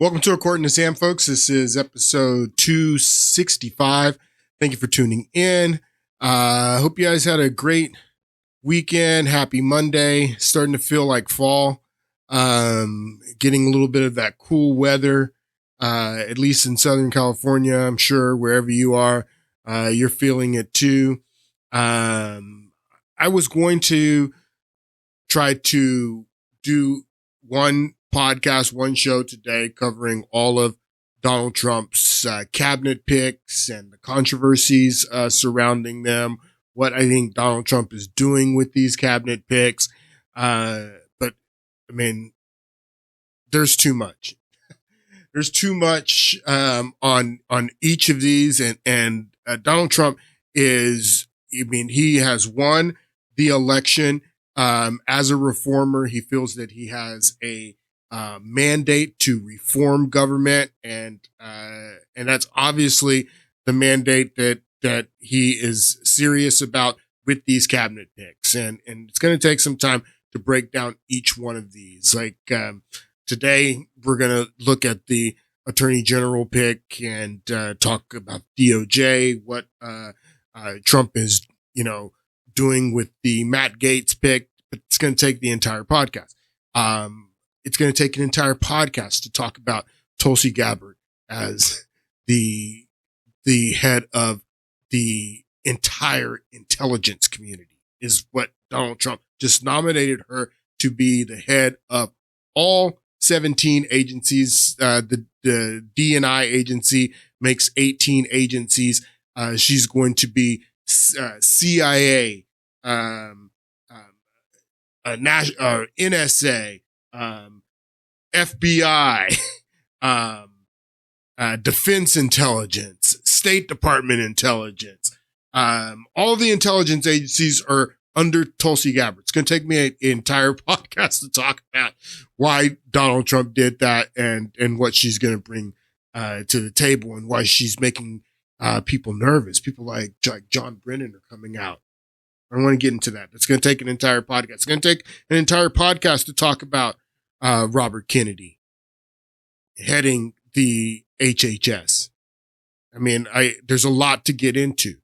Welcome to According to Sam, folks. This is episode 265. Thank you for tuning in. Hope you guys had a great weekend. Happy Monday. Starting to feel like fall. Getting a little bit of that cool weather, at least in Southern California. I'm sure wherever you are, you're feeling it too. I was going to try to do one podcast, one show today covering all of Donald Trump's cabinet picks and the controversies surrounding them, what I think Donald Trump is doing with these cabinet picks. But I mean, there's too much. There's too much on each of these, and Donald Trump is, I mean, he has won the election. As a reformer, he feels that he has a mandate to reform government, and that's obviously the mandate that he is serious about with these cabinet picks, and it's going to take some time to break down each one of these. Like today, we're going to look at the Attorney General pick and talk about DOJ, what Trump is doing with the Matt Gaetz pick. But it's going to take the entire podcast. It's going to take an entire podcast to talk about Tulsi Gabbard as the head of the entire intelligence community, is what Donald Trump just nominated her to be the head of all 17 agencies. The D&I agency makes 18 agencies. She's going to be CIA, NSA, FBI, Defense Intelligence, State Department Intelligence. All the intelligence agencies are under Tulsi Gabbard. It's going to take me an entire podcast to talk about why Donald Trump did that and what she's going to bring to the table, and why she's making people nervous. People like John Brennan are coming out. I don't want to get into that. It's going to take an entire podcast. It's going to take an entire podcast to talk about Robert Kennedy heading the HHS. I mean, there's a lot to get into.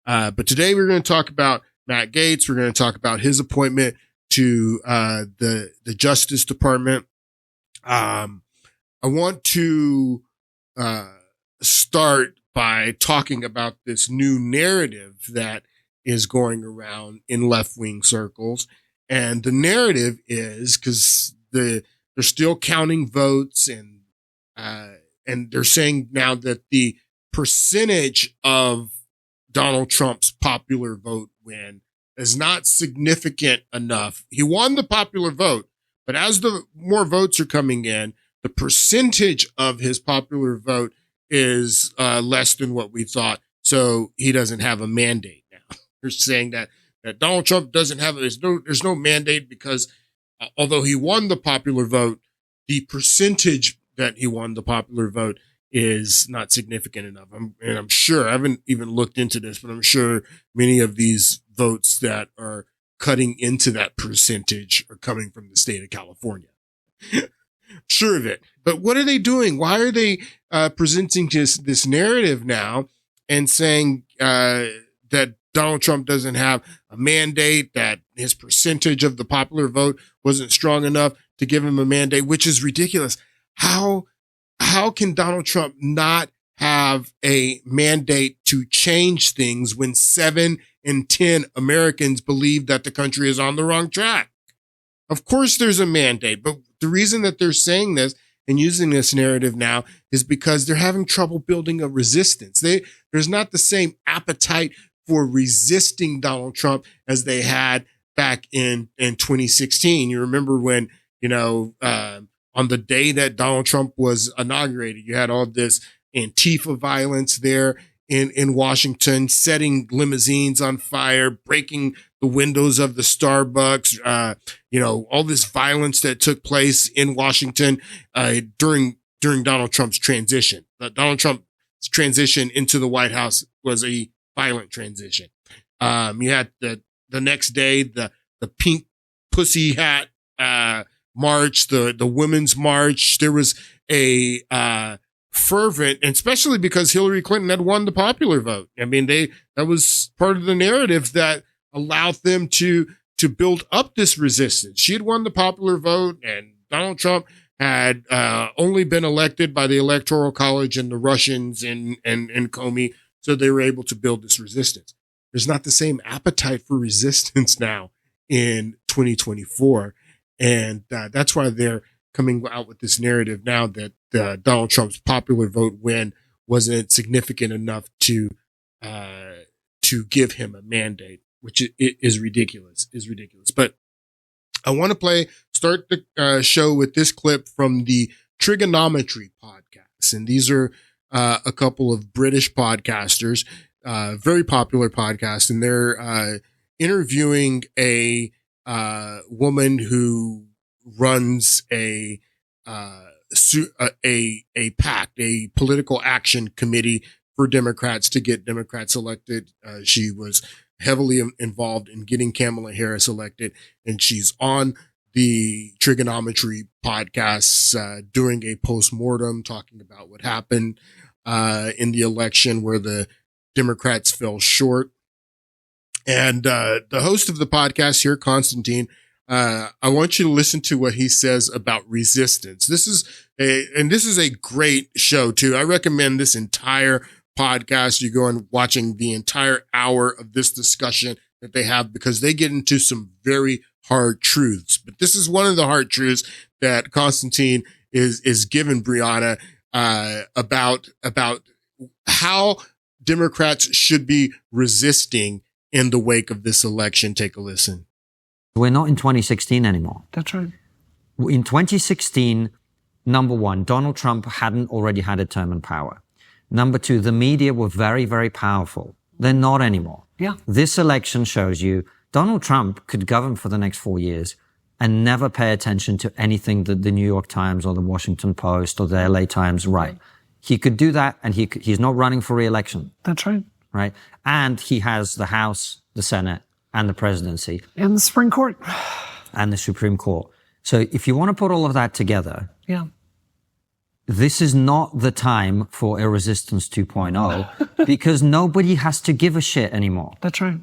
But today we're going to talk about Matt Gaetz. We're going to talk about his appointment to the Justice Department. I want to start by talking about this new narrative that is going around in left-wing circles. And the narrative is, because they're still counting votes, and they're saying now that the percentage of Donald Trump's popular vote win is not significant enough. He won the popular vote, but as the more votes are coming in, the percentage of his popular vote is less than what we thought. So he doesn't have a mandate now. They're saying that Donald Trump doesn't have, there's no mandate because although he won the popular vote, the percentage that he won the popular vote is not significant enough. I'm sure, I haven't even looked into this, but I'm sure many of these votes that are cutting into that percentage are coming from the state of California. Sure of it. But what are they doing? Why are they presenting just this narrative now and saying that Donald Trump doesn't have a mandate, that his percentage of the popular vote wasn't strong enough to give him a mandate, which is ridiculous. How can Donald Trump not have a mandate to change things when 7 in 10 Americans believe that the country is on the wrong track? Of course there's a mandate, but the reason that they're saying this and using this narrative now is because they're having trouble building a resistance. There's not the same appetite for resisting Donald Trump as they had back in 2016. You remember when, on the day that Donald Trump was inaugurated, you had all this Antifa violence there in Washington, setting limousines on fire, breaking the windows of the Starbucks, all this violence that took place in Washington during Donald Trump's transition. Donald Trump's transition into the White House was a violent transition. You had the next day, the pink pussy hat march, the women's march. There was a fervent, and especially because Hillary Clinton had won the popular vote. I mean, that was part of the narrative that allowed them to build up this resistance. She had won the popular vote, and Donald Trump had only been elected by the Electoral College and the Russians and Comey, so they were able to build this resistance. There's not the same appetite for resistance now in 2024, and that's why they're coming out with this narrative now that Donald Trump's popular vote win wasn't significant enough to give him a mandate, which is ridiculous. But I want to start the show with this clip from the Trigonometry podcast, and these are a couple of British podcasters, very popular podcast, and they're interviewing a woman who runs a PAC, a political action committee for Democrats to get Democrats elected. She was heavily involved in getting Kamala Harris elected, and she's on the Trigonometry podcast during a postmortem talking about what happened in the election where the Democrats fell short. And the host of the podcast here, Constantine, I want you to listen to what he says about resistance. This is a great show too. I recommend this entire podcast. You go and watching the entire hour of this discussion that they have, because they get into some very hard truths. But this is one of the hard truths that Constantine is giving Brianna, about how Democrats should be resisting in the wake of this election. Take a listen. We're not in 2016 anymore. That's right. In 2016, number one, Donald Trump hadn't already had a term in power. Number two, the media were very, very powerful. They're not anymore. Yeah. This election shows you Donald Trump could govern for the next 4 years and never pay attention to anything that the New York Times or the Washington Post or the LA Times write. He could do that, and he's not running for re-election. That's right. Right? And he has the House, the Senate, and the presidency. And the Supreme Court. And the Supreme Court. So if you want to put all of that together, yeah, this is not the time for a resistance 2.0 because nobody has to give a shit anymore. That's right.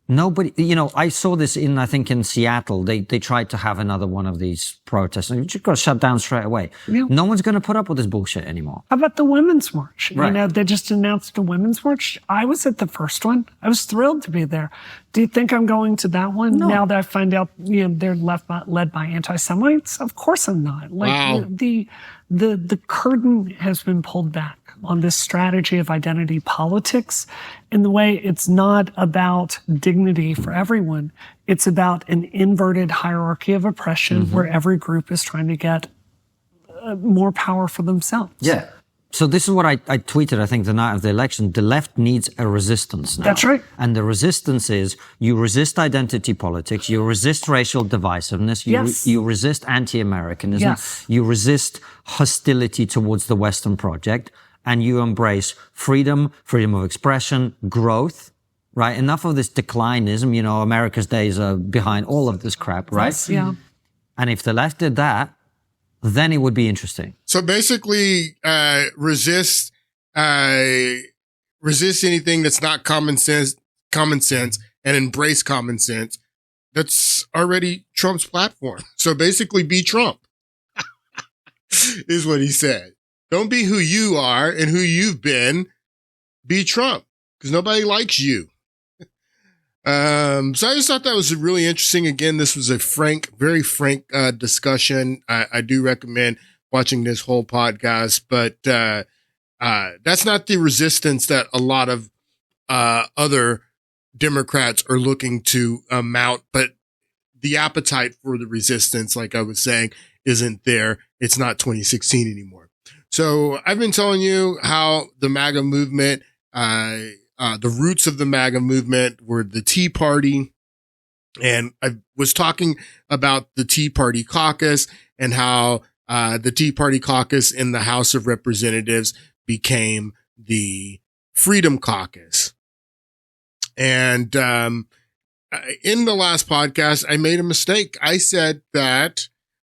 Nobody, I saw this I think in Seattle, they tried to have another one of these protests and you just got shut down straight away. Yeah. No one's going to put up with this bullshit anymore. How about the Women's March? Right. They just announced a Women's March. I was at the first one. I was thrilled to be there. Do you think I'm going to that one No. now that I find out, they're led by anti-Semites? Of course I'm not. Wow. The curtain has been pulled back on this strategy of identity politics in the way it's not about dignity for everyone. It's about an inverted hierarchy of oppression where every group is trying to get more power for themselves. Yeah. So this is what I tweeted, I think, the night of the election. The left needs a resistance now. That's right. And the resistance is you resist identity politics, you resist racial divisiveness, Yes. you resist anti-Americanism, Yes. you resist hostility towards the Western project, and you embrace freedom of expression, growth, right? Enough of this declinism, America's days are behind all of this crap, right? Yes, yeah. And if the left did that, then it would be interesting. So basically, resist anything that's not common sense, and embrace common sense. That's already Trump's platform. So basically, be Trump, is what he said. Don't be who you are and who you've been. Be Trump, because nobody likes you. So I just thought that was really interesting. Again, this was a very frank discussion. I do recommend watching this whole podcast, but that's not the resistance that a lot of other Democrats are looking to mount. But the appetite for the resistance, like I was saying, isn't there. It's not 2016 anymore. So I've been telling you how the MAGA movement, the roots of the MAGA movement were the Tea Party. And I was talking about the Tea Party caucus and how the Tea Party caucus in the House of Representatives became the Freedom Caucus. And in the last podcast, I made a mistake. I said that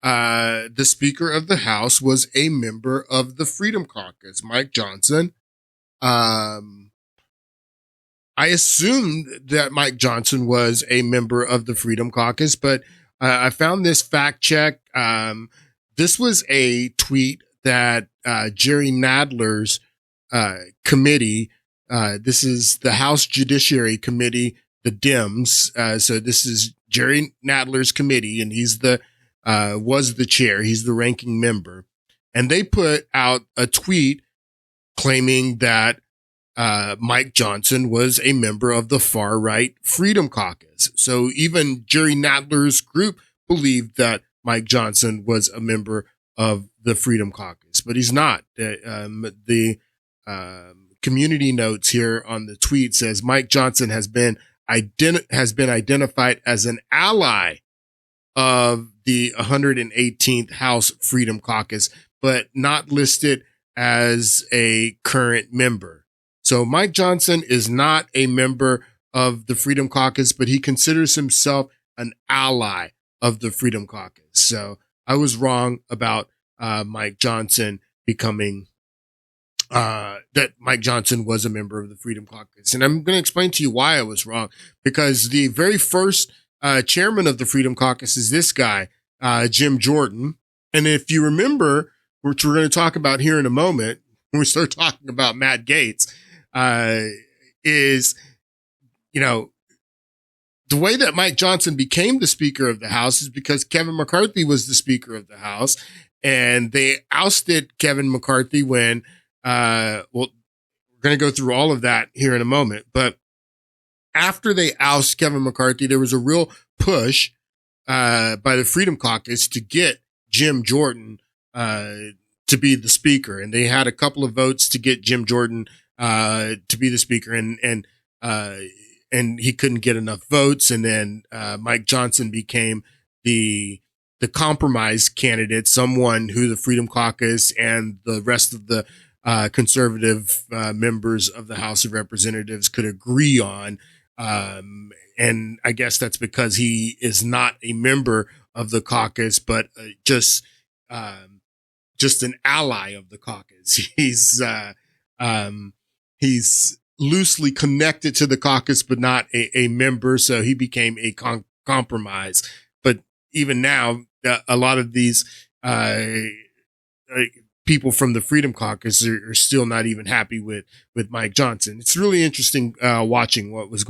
the Speaker of the House was a member of the Freedom Caucus, Mike Johnson. I assumed that Mike Johnson was a member of the Freedom Caucus, but I found this fact check. This was a tweet that Jerry Nadler's committee, this is the House Judiciary Committee, the Dems. So this is Jerry Nadler's committee, and he's was the chair. He's the ranking member. And they put out a tweet claiming that Mike Johnson was a member of the far right Freedom Caucus. So even Jerry Nadler's group believed that Mike Johnson was a member of the Freedom Caucus, but he's not. The community notes here on the tweet says Mike Johnson has been identified as an ally of the 118th House Freedom Caucus, but not listed as a current member. So Mike Johnson is not a member of the Freedom Caucus, but he considers himself an ally of the Freedom Caucus. So I was wrong about Mike Johnson becoming that Mike Johnson was a member of the Freedom Caucus. And I'm going to explain to you why I was wrong, because the very first chairman of the Freedom Caucus is this guy, Jim Jordan. And if you remember, which we're going to talk about here in a moment, when we start talking about Matt Gaetz, is, you know, the way that Mike Johnson became the Speaker of the House is because Kevin McCarthy was the Speaker of the House, and they ousted Kevin McCarthy when, well, we're going to go through all of that here in a moment. But after they oust Kevin McCarthy, there was a real push by the Freedom Caucus to get Jim Jordan to be the Speaker, and they had a couple of votes to get Jim Jordan to be the Speaker, and he couldn't get enough votes. And then Mike Johnson became the compromise candidate, someone who the Freedom Caucus and the rest of the conservative members of the House of Representatives could agree on. And I guess that's because he is not a member of the caucus, but just an ally of the caucus. He's loosely connected to the caucus, but not a member. So he became a compromise. But even now, a lot of these people from the Freedom Caucus are still not even happy with Mike Johnson. It's really interesting watching what's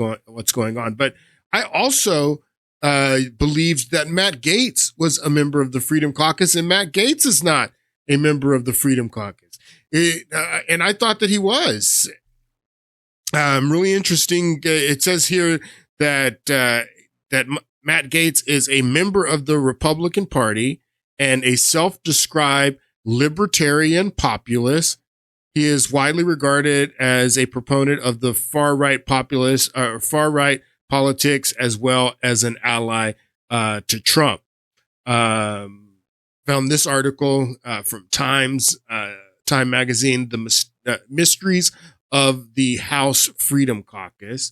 going on. But I also believed that Matt Gaetz was a member of the Freedom Caucus, and Matt Gaetz is not a member of the Freedom Caucus. And I thought that he was. Really interesting. It says here that Matt Gaetz is a member of the Republican Party and a self-described libertarian populist. He is widely regarded as a proponent of the far-right politics, as well as an ally to Trump. Found this article from Time magazine, the mysteries of the House Freedom Caucus.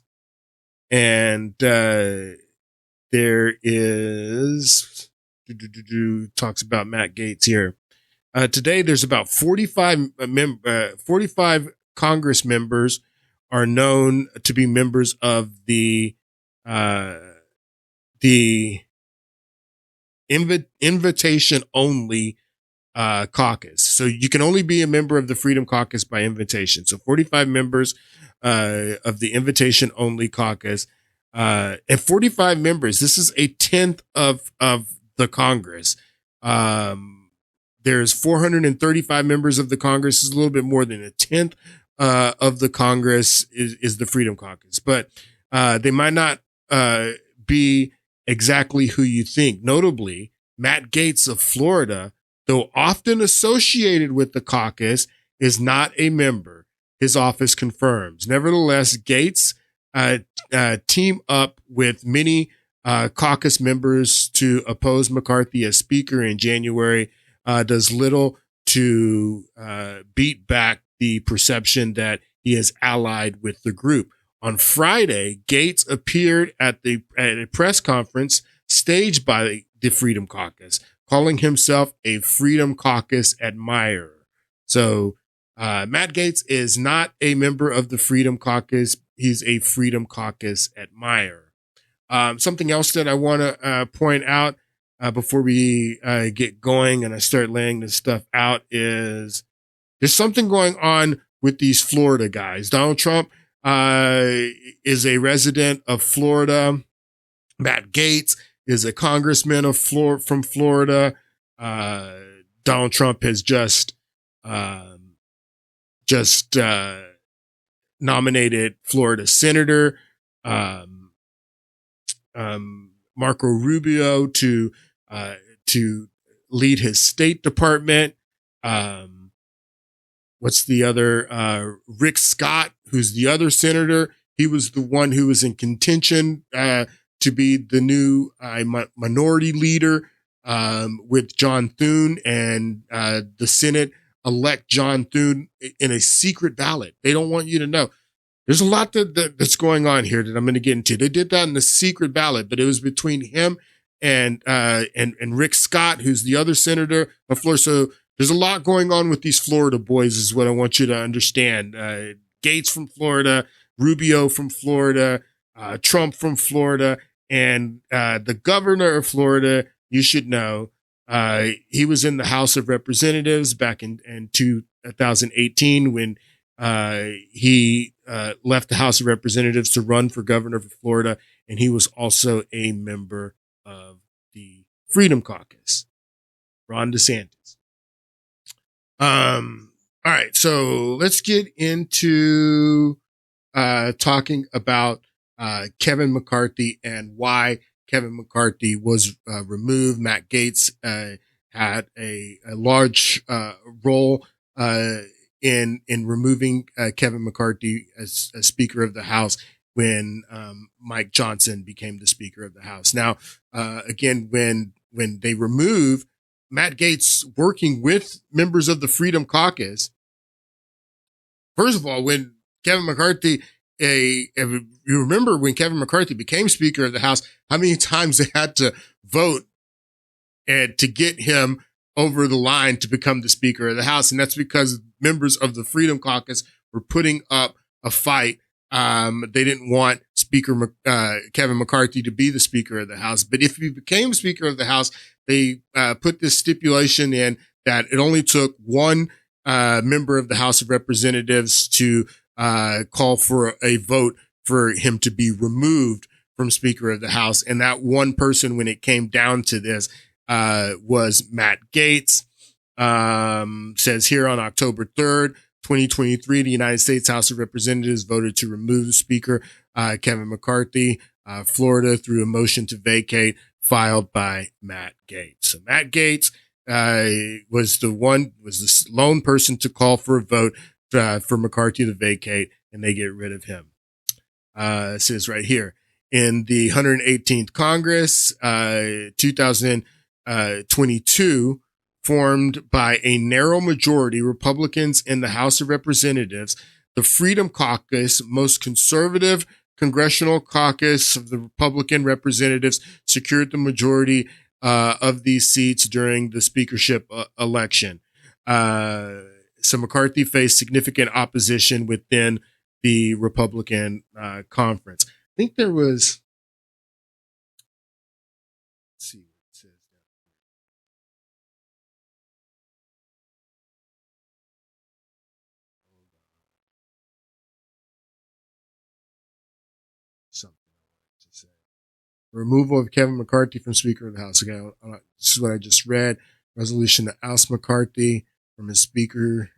And there is talks about Matt Gaetz here. Today, there's about 45 Congress members are known to be members of the invitation only caucus. So you can only be a member of the Freedom Caucus by invitation. So 45 members of the invitation only caucus, and 45 members. This is a tenth of the Congress. There's 435 members of the Congress. Is a little bit more than a tenth of the Congress is the Freedom Caucus, but they might not be exactly who you think. Notably, Matt Gaetz of Florida, though often associated with the caucus, is not a member. His office confirms. Nevertheless, Gaetz team up with many caucus members to oppose McCarthy as Speaker in January. Does little to beat back the perception that he is allied with the group. On Friday, Gaetz appeared at a press conference staged by the Freedom Caucus. calling himself a Freedom Caucus admirer. So Matt Gaetz is not a member of the Freedom Caucus. He's a Freedom Caucus admirer. Something else that I want to point out before we get going and I start laying this stuff out is there's something going on with these Florida guys. Donald Trump is a resident of Florida. Matt Gaetz is a congressman from Florida. Donald Trump has just nominated Florida Senator Marco Rubio to lead his State Department. What's the other? Rick Scott, who's the other senator. He was the one who was in contention to be the new minority leader with John Thune, and the Senate elect John Thune in a secret ballot. They don't want you to know. There's a lot that's going on here that I'm going to get into. They did that in the secret ballot, but it was between him and Rick Scott, who's the other senator of Florida. So there's a lot going on with these Florida boys is what I want you to understand. Gaetz from Florida, Rubio from Florida, Trump from Florida, and the governor of Florida, you should know, he was in the House of Representatives back in 2018 when he left the House of Representatives to run for governor of Florida, and he was also a member of the Freedom Caucus, Ron DeSantis. All right, so let's get into talking about Kevin McCarthy and why Kevin McCarthy was removed. Matt Gaetz had a large role in removing Kevin McCarthy as Speaker of the House when Mike Johnson became the Speaker of the House. Now, again, when they remove Matt Gaetz working with members of the Freedom Caucus, first of all, when Kevin McCarthy, you remember when Kevin McCarthy became Speaker of the House, how many times they had to vote and to get him over the line to become the Speaker of the House. And that's because members of the Freedom Caucus were putting up a fight. They didn't want Kevin McCarthy to be the Speaker of the House. But if he became Speaker of the House, they put this stipulation in that it only took one member of the House of Representatives to call for a vote for him to be removed from Speaker of the House. And that one person, when it came down to this, was Matt Gaetz. Says here on October 3rd, 2023, the United States House of Representatives voted to remove the Speaker, Kevin McCarthy, Florida, through a motion to vacate filed by Matt Gaetz. So Matt Gaetz was the lone person to call for a vote for McCarthy to vacate, and they get rid of him. It says right here, in the 118th Congress, 2022, formed by a narrow majority, Republicans in the House of Representatives, the Freedom Caucus, most conservative congressional caucus of the Republican representatives, secured the majority of these seats during the speakership election. So McCarthy faced significant opposition within the Republican conference. I think there was, let's see what it says. Something I wanted to say. Removal of Kevin McCarthy from Speaker of the House. Again, this is what I just read. Resolution to oust McCarthy from his Speaker.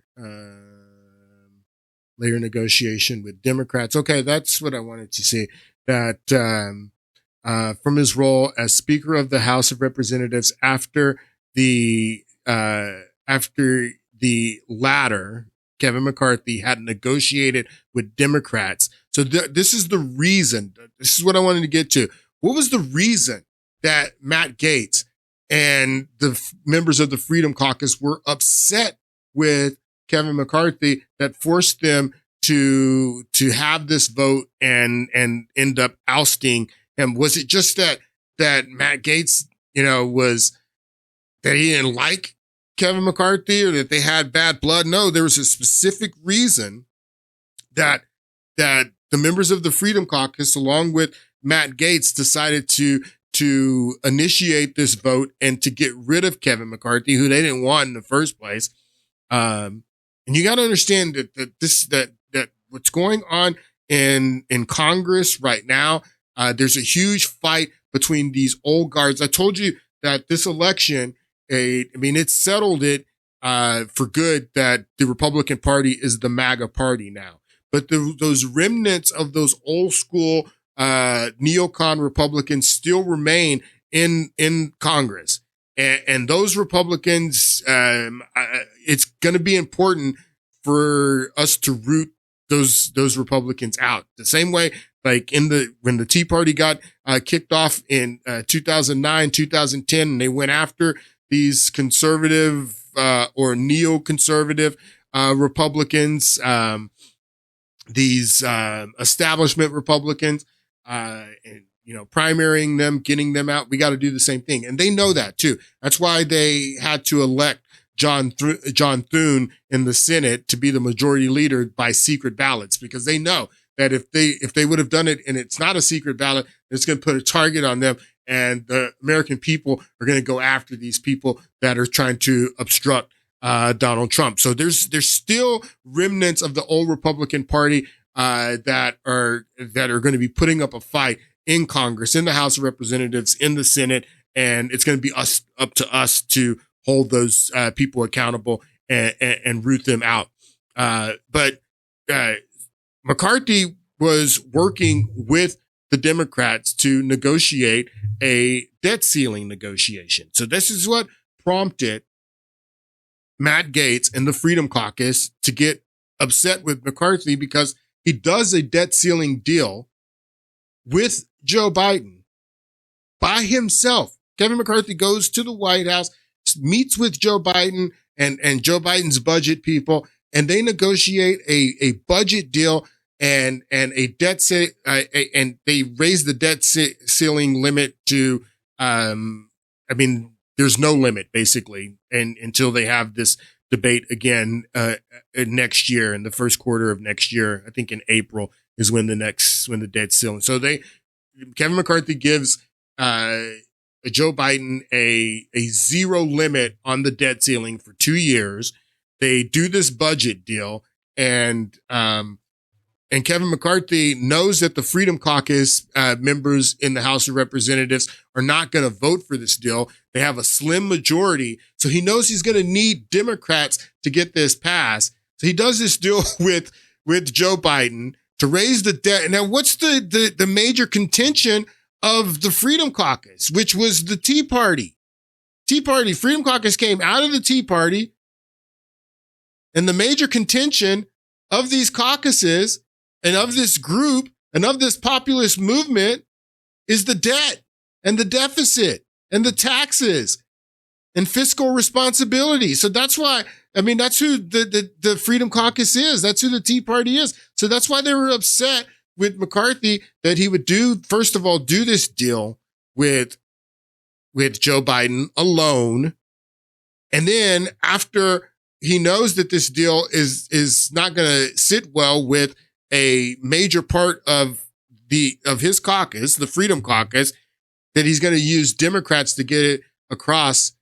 Later negotiation with Democrats. Okay, that's what I wanted to say. That from his role as Speaker of the House of Representatives after the latter, Kevin McCarthy had negotiated with Democrats. So this is the reason. This is what I wanted to get to. What was the reason that Matt Gaetz and the members of the Freedom Caucus were upset with Kevin McCarthy that forced them to have this vote and end up ousting him? Was it just that Matt Gaetz, was that he didn't like Kevin McCarthy or that they had bad blood. No, there was a specific reason that the members of the Freedom Caucus, along with Matt Gaetz, decided to initiate this vote and to get rid of Kevin McCarthy, who they didn't want in the first place. And you got to understand that what's going on in Congress right now, there's a huge fight between these old guards. I told you that this election, it settled it for good that the Republican Party is the MAGA party now. But those remnants of those old school neocon Republicans still remain in Congress. And those Republicans, it's going to be important for us to root those Republicans out. The same way, like when the Tea Party got kicked off in 2009, 2010, and they went after these conservative or neoconservative Republicans, these establishment Republicans, and primarying them, getting them out. We got to do the same thing, and they know that too. That's why they had to elect John Thune in the Senate to be the majority leader by secret ballots, because they know that if they would have done it and it's not a secret ballot, it's going to put a target on them, and the American people are going to go after these people that are trying to obstruct Donald Trump. So there's still remnants of the old Republican Party that are going to be putting up a fight in Congress, in the House of Representatives, in the Senate, and it's going to be up to us to hold those people accountable and root them out. But McCarthy was working with the Democrats to negotiate a debt ceiling negotiation. So this is what prompted Matt Gaetz and the Freedom Caucus to get upset with McCarthy, because he does a debt ceiling deal with Joe Biden by himself. Kevin McCarthy goes to the White House, meets with Joe Biden and Joe Biden's budget people, and they negotiate a budget deal and a debt and they raise the debt ceiling limit to, there's no limit basically, and until they have this debate again next year, in the first quarter of next year. I think in April is when the debt ceiling. So Kevin McCarthy gives Joe Biden a zero limit on the debt ceiling for 2 years. They do this budget deal, and Kevin McCarthy knows that the Freedom Caucus members in the House of Representatives are not going to vote for this deal. They have a slim majority, so he knows he's going to need Democrats to get this passed. So he does this deal with Joe Biden to raise the debt. Now, what's the major contention of the Freedom Caucus, which was the Tea Party? Freedom Caucus came out of the Tea Party, and the major contention of these caucuses and of this group and of this populist movement is the debt and the deficit and the taxes and fiscal responsibility. So that's why, that's who the Freedom Caucus is. That's who the Tea Party is. So that's why they were upset with McCarthy that he would first of all, do this deal with Joe Biden alone. And then after he knows that this deal is not going to sit well with a major part of his caucus, the Freedom Caucus, that he's going to use Democrats to get it across.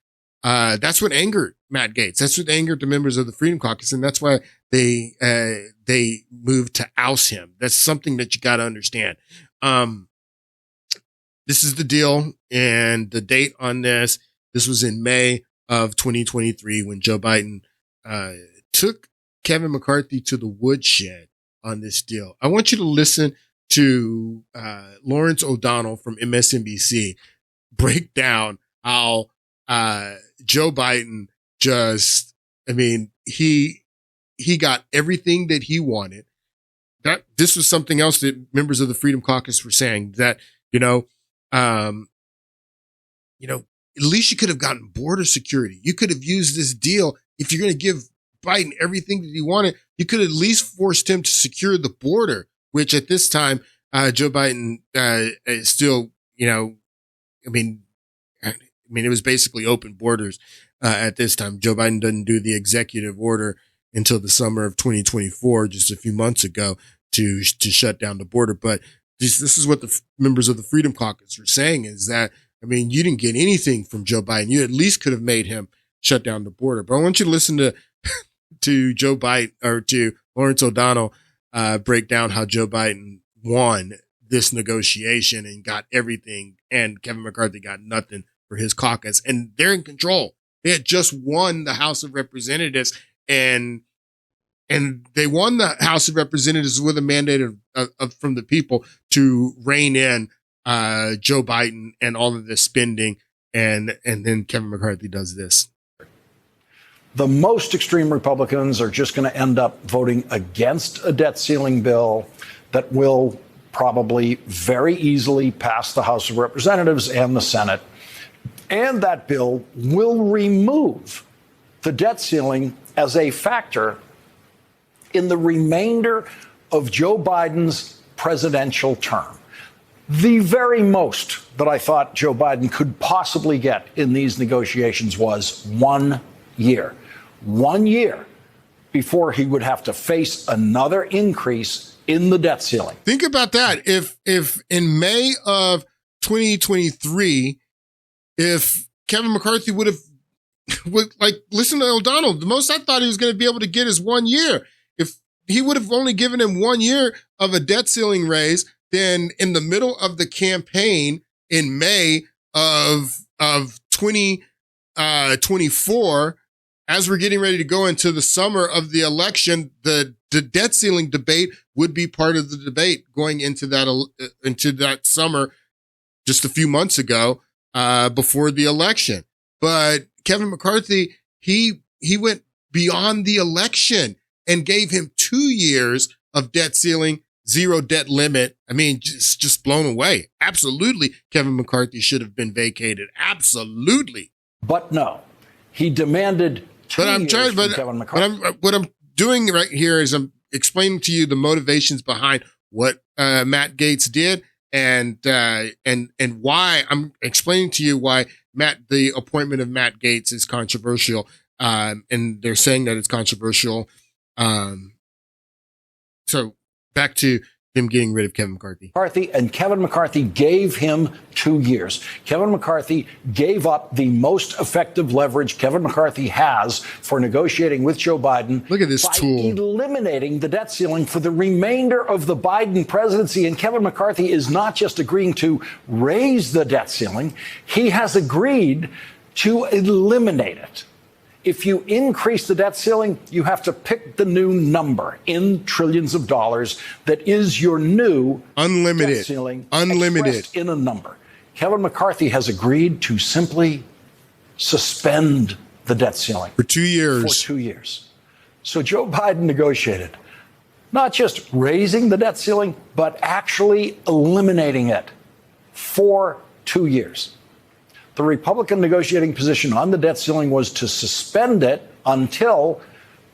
That's what angered Matt Gaetz. That's what angered the members of the Freedom Caucus. And that's why they moved to oust him. That's something that you got to understand. This is the deal, and the date on this was in May of 2023 when Joe Biden took Kevin McCarthy to the woodshed on this deal. I want you to listen to Lawrence O'Donnell from MSNBC break down how Joe Biden he got everything that he wanted. That this was something else that members of the Freedom Caucus were saying, that at least you could have gotten border security. You could have used this deal. If you're going to give Biden everything that he wanted, you could at least forced him to secure the border, which at this time, Joe Biden is still, I mean, it was basically open borders at this time. Joe Biden doesn't do the executive order until the summer of 2024, just a few months ago, to shut down the border. But this is what the members of the Freedom Caucus were saying, is that, I mean, you didn't get anything from Joe Biden. You at least could have made him shut down the border. But I want you to listen to Joe Biden, or to Lawrence O'Donnell, break down how Joe Biden won this negotiation and got everything, and Kevin McCarthy got nothing for his caucus. And they're in control. They had just won the House of Representatives, and they won the House of Representatives with a mandate of from the people to rein in Joe Biden and all of this spending. And then Kevin McCarthy does this. The most extreme Republicans are just going to end up voting against a debt ceiling bill that will probably very easily pass the House of Representatives and the Senate. And that bill will remove the debt ceiling as a factor in the remainder of Joe Biden's presidential term. The very most that I thought Joe Biden could possibly get in these negotiations was 1 year. 1 year before he would have to face another increase in the debt ceiling. Think about that. If in May of 2023, if Kevin McCarthy would listen to O'Donnell, the most I thought he was going to be able to get is 1 year. If he would have only given him 1 year of a debt ceiling raise, then in the middle of the campaign in May of 2024, as we're getting ready to go into the summer of the election, the debt ceiling debate would be part of the debate going into that summer just a few months ago, before the election. But Kevin McCarthy, he went beyond the election and gave him 2 years of debt ceiling, zero debt limit. I mean, just blown away. Absolutely, Kevin McCarthy should have been vacated. Absolutely. But no, he demanded 2 years from Kevin McCarthy. What I'm doing right here is I'm explaining to you the motivations behind what Matt Gaetz did, and why I'm explaining to you why the appointment of Matt Gaetz is controversial. And they're saying that it's controversial. So back to him getting rid of Kevin McCarthy. And Kevin McCarthy gave him 2 years. Kevin McCarthy gave up the most effective leverage Kevin McCarthy has for negotiating with Joe Biden. Look at this by tool. Eliminating the debt ceiling for the remainder of the Biden presidency. And Kevin McCarthy is not just agreeing to raise the debt ceiling, he has agreed to eliminate it. If you increase the debt ceiling, you have to pick the new number in trillions of dollars that is your new unlimited debt ceiling, unlimited in a number. Kevin McCarthy has agreed to simply suspend the debt ceiling for 2 years. For 2 years. So Joe Biden negotiated not just raising the debt ceiling, but actually eliminating it for 2 years. The Republican negotiating position on the debt ceiling was to suspend it until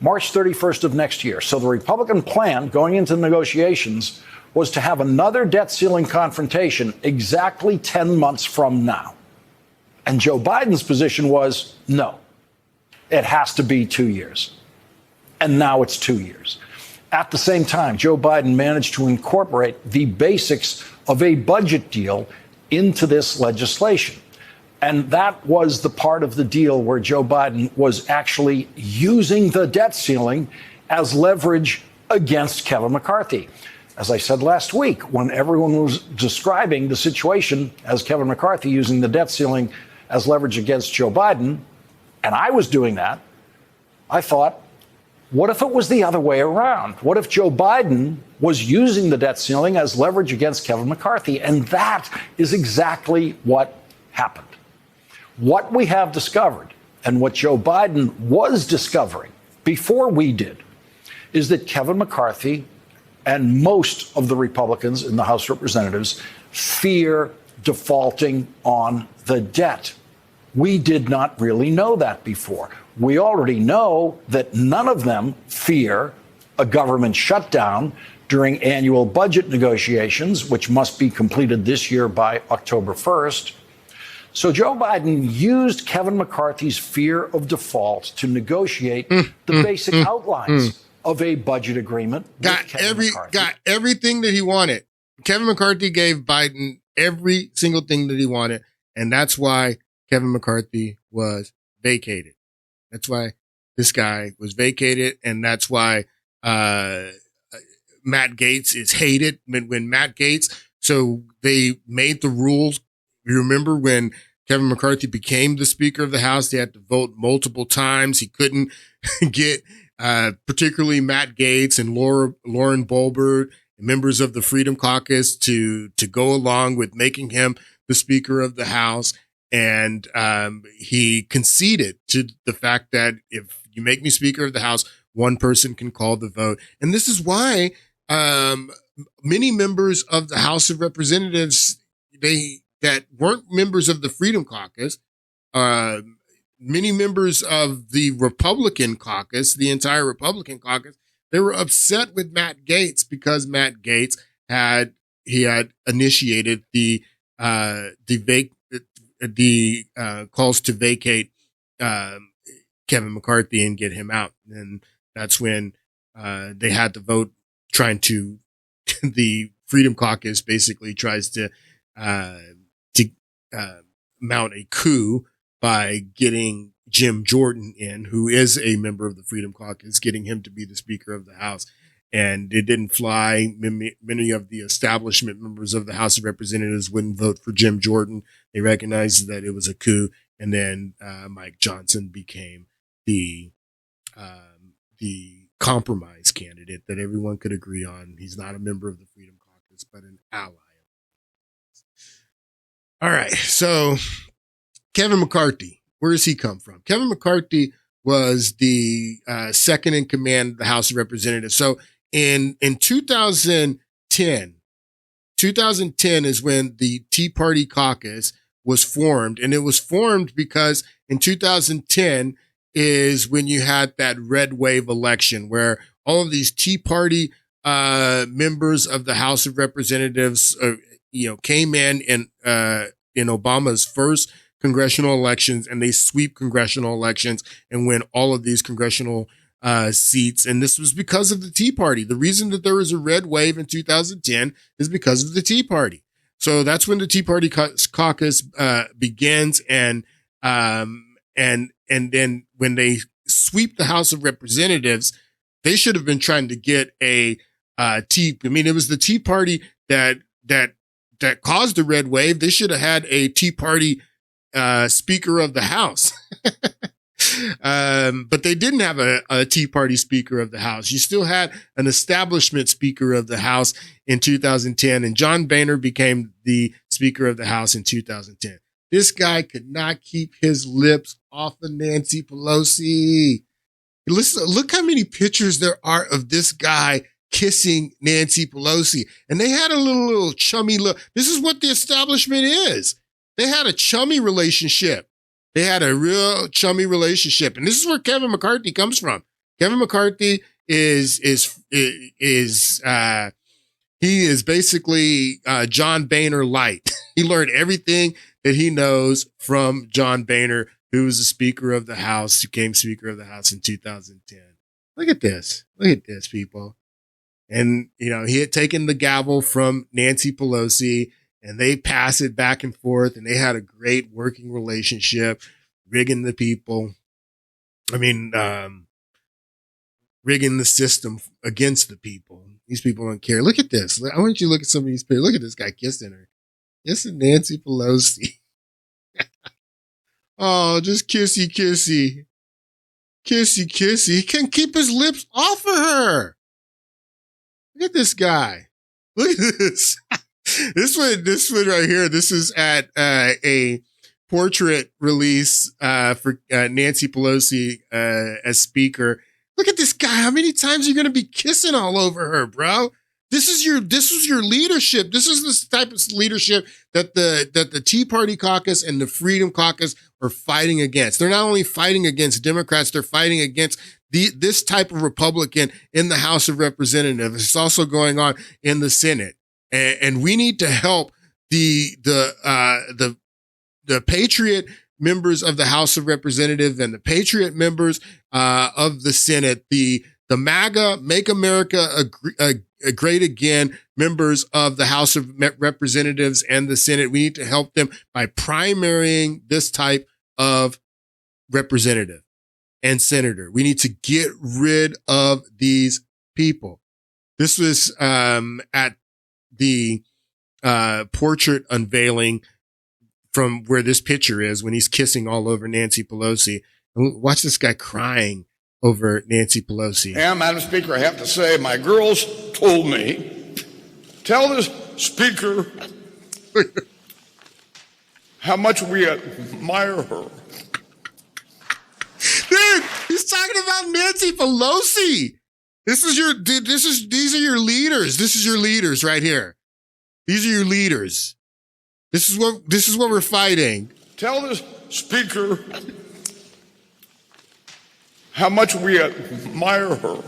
March 31st of next year. So the Republican plan going into negotiations was to have another debt ceiling confrontation exactly 10 months from now. And Joe Biden's position was, no, it has to be 2 years. And now it's 2 years. At the same time, Joe Biden managed to incorporate the basics of a budget deal into this legislation. And that was the part of the deal where Joe Biden was actually using the debt ceiling as leverage against Kevin McCarthy. As I said last week, when everyone was describing the situation as Kevin McCarthy using the debt ceiling as leverage against Joe Biden, and I was doing that, I thought, what if it was the other way around? What if Joe Biden was using the debt ceiling as leverage against Kevin McCarthy? And that is exactly what happened. What we have discovered, and what Joe Biden was discovering before we did, is that Kevin McCarthy and most of the Republicans in the House of Representatives fear defaulting on the debt. We did not really know that before. We already know that none of them fear a government shutdown during annual budget negotiations, which must be completed this year by October 1st. So Joe Biden used Kevin McCarthy's fear of default to negotiate the basic outlines of a budget agreement. Got everything that he wanted. Kevin McCarthy gave Biden every single thing that he wanted, and that's why Kevin McCarthy was vacated. That's why this guy was vacated, and that's why Matt Gaetz is hated. When Matt Gaetz, so they made the rules. You remember when Kevin McCarthy became the Speaker of the House, they had to vote multiple times. He couldn't get, particularly Matt Gaetz and Lauren Boebert, members of the Freedom Caucus, to go along with making him the Speaker of the House. And he conceded to the fact that if you make me Speaker of the House, one person can call the vote. And this is why many members of the House of Representatives, that weren't members of the Freedom Caucus, many members of the Republican caucus, the entire Republican caucus, they were upset with Matt Gaetz because Matt Gaetz had initiated the calls to vacate Kevin McCarthy and get him out. And that's when they had to vote, the Freedom Caucus basically tries to mount a coup by getting Jim Jordan in, who is a member of the Freedom Caucus, getting him to be the Speaker of the House. And it didn't fly. Many of the establishment members of the House of Representatives wouldn't vote for Jim Jordan. They recognized that it was a coup. And then Mike Johnson became the compromise candidate that everyone could agree on. He's not a member of the Freedom Caucus, but an ally. All right. So Kevin McCarthy, where does he come from? Kevin McCarthy was the second in command of the House of Representatives. So in 2010 is when the Tea Party caucus was formed. And it was formed because in 2010 is when you had that red wave election where all of these Tea Party members of the House of Representatives came in Obama's first congressional elections, and they sweep congressional elections and win all of these congressional seats. And this was because of the Tea Party. The reason that there was a red wave in 2010 is because of the Tea Party. So that's when the Tea Party caucus begins, and then when they sweep the House of Representatives, they should have been trying to get it was the Tea Party that caused the red wave. They should have had a Tea Party Speaker of the House. But they didn't have a Tea Party Speaker of the House. You still had an establishment Speaker of the House in 2010, and John Boehner became the Speaker of the House in 2010. This guy could not keep his lips off of Nancy Pelosi. Listen, look how many pictures there are of this guy kissing Nancy Pelosi. And they had a little chummy look. This is what the establishment is. They had a chummy relationship. They had a real chummy relationship. And this is where Kevin McCarthy comes from. Kevin McCarthy is basically John Boehner light. He learned everything that he knows from John Boehner, who was the Speaker of the House, who became Speaker of the House in 2010. Look at this. Look at this, people. And, he had taken the gavel from Nancy Pelosi, and they pass it back and forth, and they had a great working relationship, rigging the people. Rigging the system against the people. These people don't care. Look at this. I want you to look at some of these pictures. Look at this guy kissing her. Kissing Nancy Pelosi. Oh, just kissy, kissy. Kissy, kissy. He can't keep his lips off of her. Look at this guy. Look at this. This one right here. This is at a portrait release for Nancy Pelosi as Speaker. Look at this guy. How many times are you going to be kissing all over her, bro? This is your leadership. This is the type of leadership that the Tea Party caucus and the Freedom Caucus are fighting against. They're not only fighting against Democrats, they're fighting against this type of Republican in the House of Representatives. It's also going on in the Senate. And we need to help the the Patriot members of the House of Representatives and the Patriot members of the Senate, the MAGA, Make America Great Again members of the House of Representatives and the Senate. We need to help them by primarying this type of representative and senator. We need to get rid of these people. This was at the portrait unveiling from where this picture is when he's kissing all over Nancy Pelosi. And watch this guy crying over Nancy Pelosi. And Madam Speaker, I have to say, my girls told me, tell the Speaker how much we admire her. Dude, he's talking about Nancy Pelosi. These are your leaders. This is your leaders right here. These are your leaders. This is what we're fighting. Tell the Speaker how much we admire her.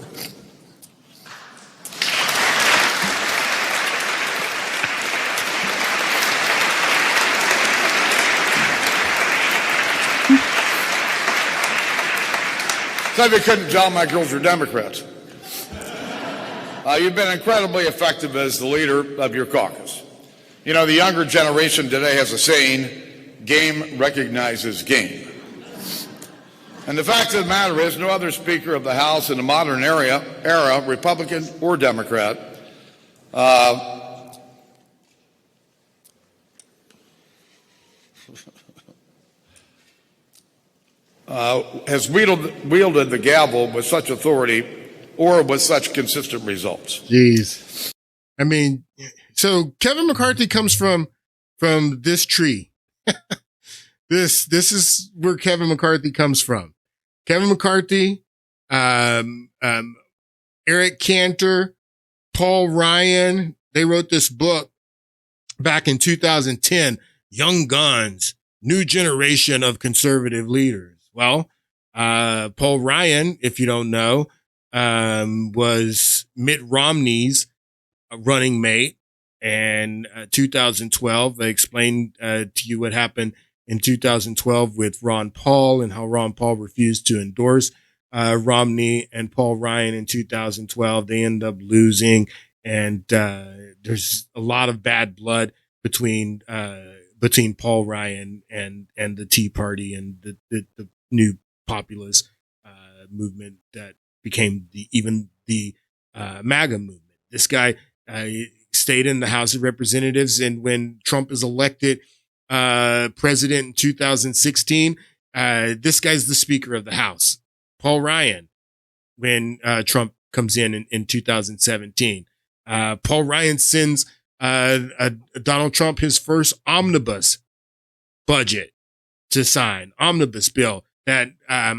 Said they couldn't tell my girls are Democrats. You've been incredibly effective as the leader of your caucus. You know, the younger generation today has a saying, game recognizes game. And the fact of the matter is, no other Speaker of the House in the modern era, Republican or Democrat, has wielded the gavel with such authority or with such consistent results. Jeez. I mean, so Kevin McCarthy comes from this tree. This is where Kevin McCarthy comes from. Kevin McCarthy, Eric Cantor, Paul Ryan, they wrote this book back in 2010, Young Guns, New Generation of Conservative Leaders. Well, Paul Ryan, if you don't know, was Mitt Romney's running mate. And 2012, they explained to you what happened in 2012 with Ron Paul and how Ron Paul refused to endorse Romney and Paul Ryan in 2012. They end up losing, and there's a lot of bad blood between Paul Ryan and the Tea Party and the new populist movement that became the MAGA movement. This guy stayed in the House of Representatives, and when Trump is elected president in 2016, this guy's the Speaker of the House, Paul Ryan, when Trump comes in 2017. Paul Ryan sends Donald Trump his first omnibus budget to sign, omnibus bill that I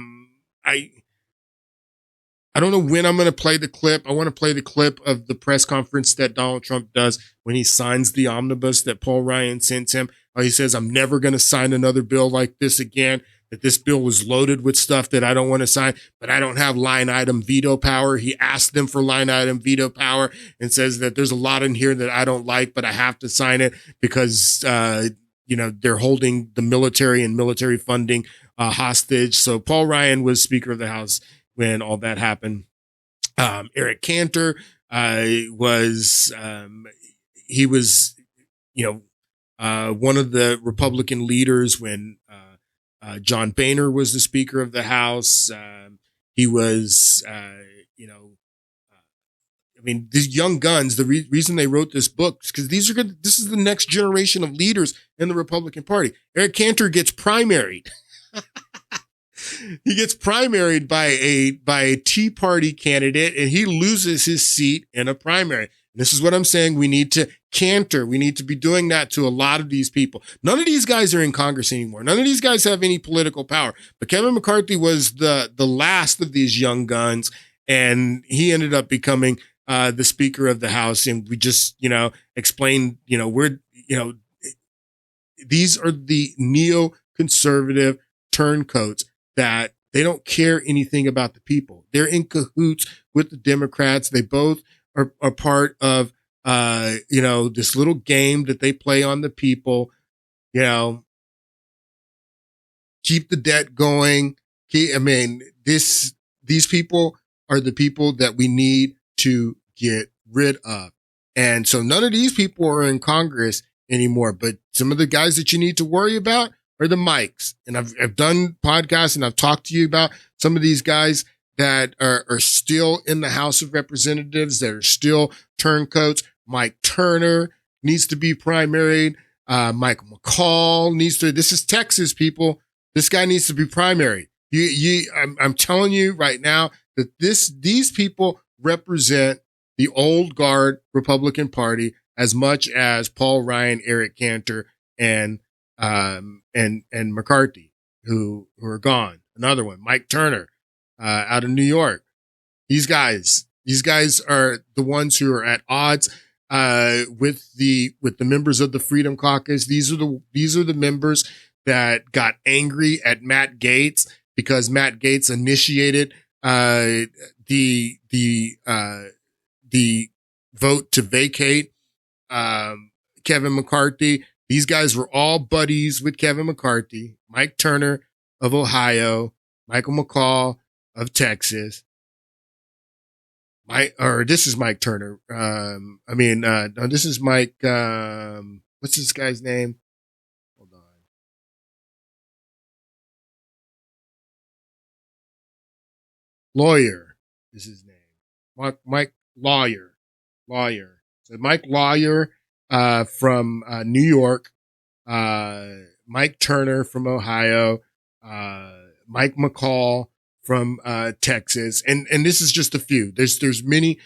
don't know when I'm going to play the clip. I want to play the clip of the press conference that Donald Trump does when he signs the omnibus that Paul Ryan sends him. He says, I'm never going to sign another bill like this again, that this bill was loaded with stuff that I don't want to sign, but I don't have line item veto power. He asked them for line item veto power and says that there's a lot in here that I don't like, but I have to sign it because, they're holding the military and military funding hostage. So Paul Ryan was Speaker of the House when all that happened. Eric Cantor was one of the Republican leaders when John Boehner was the Speaker of the House. He was, these young guns, the reason they wrote this book is because this is the next generation of leaders in the Republican Party. Eric Cantor gets primaried. He gets primaried by a Tea Party candidate, and he loses his seat in a primary. And this is what I'm saying. We need to canter. We need to be doing that to a lot of these people. None of these guys are in Congress anymore. None of these guys have any political power. But Kevin McCarthy was the last of these young guns, and he ended up becoming the Speaker of the House. And we just, explained, these are the neoconservative turncoats that they don't care anything about the people. They're in cahoots with the Democrats. They both are part of, this little game that they play on the people. keep the debt going. These people are the people that we need to get rid of. And so none of these people are in Congress anymore, but some of the guys that you need to worry about are the mics. And I've done podcasts and I've talked to you about some of these guys that are still in the House of Representatives, that are still turncoats. Mike Turner needs to be primaried. Michael McCall this is Texas, people. This guy needs to be primaried. I'm telling you right now that these people represent the old guard Republican Party as much as Paul Ryan, Eric Cantor, and McCarthy, who are gone. Another one, Mike Turner, out of New York. These guys are the ones who are at odds with the members of the Freedom Caucus. These are the members that got angry at Matt Gaetz because Matt Gaetz initiated the vote to vacate Kevin McCarthy. These guys were all buddies with Kevin McCarthy, Mike Turner of Ohio, Michael McCall of Texas. This is Mike Turner. No, this is Mike. What's this guy's name? Hold on. Lawyer is his name. Mike Lawyer. So Mike Lawyer, from, New York, Mike Turner from Ohio, Mike McCall from, Texas. And this is just a few. There's many